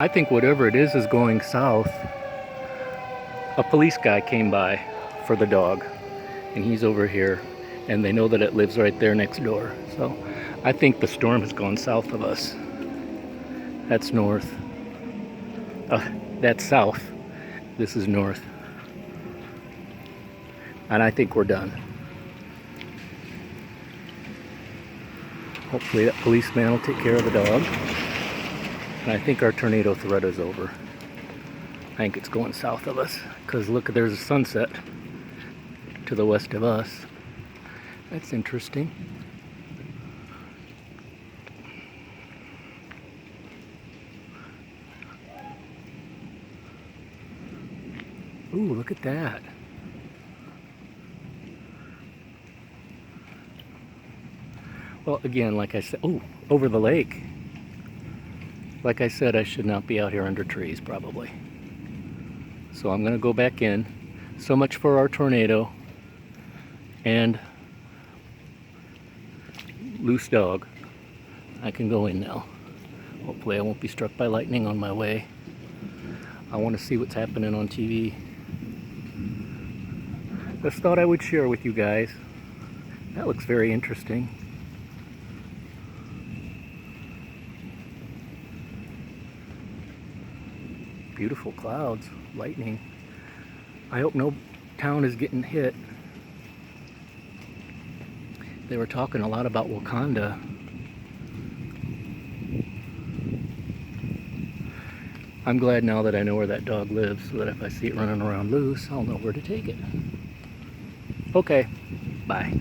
I think whatever it is going south. A police guy came by for the dog, and he's over here, and they know that it lives right there next door. So I think the storm has gone south of us. That's north. That's south. This is north. And I think we're done. Hopefully that policeman will take care of the dog. And I think our tornado threat is over. I think it's going south of us. Because look, there's a sunset to the west of us. That's interesting. Ooh, look at that. Well, again, like I said, ooh, over the lake. Like I said, I should not be out here under trees, probably. So I'm going to go back in. So much for our tornado and loose dog. I can go in now. Hopefully I won't be struck by lightning on my way. I want to see what's happening on TV. Just thought I would share with you guys. That looks very interesting. Beautiful clouds, lightning. I hope no town is getting hit. They were talking a lot about Wakanda. I'm glad now that I know where that dog lives, so that if I see it running around loose, I'll know where to take it. Okay, bye.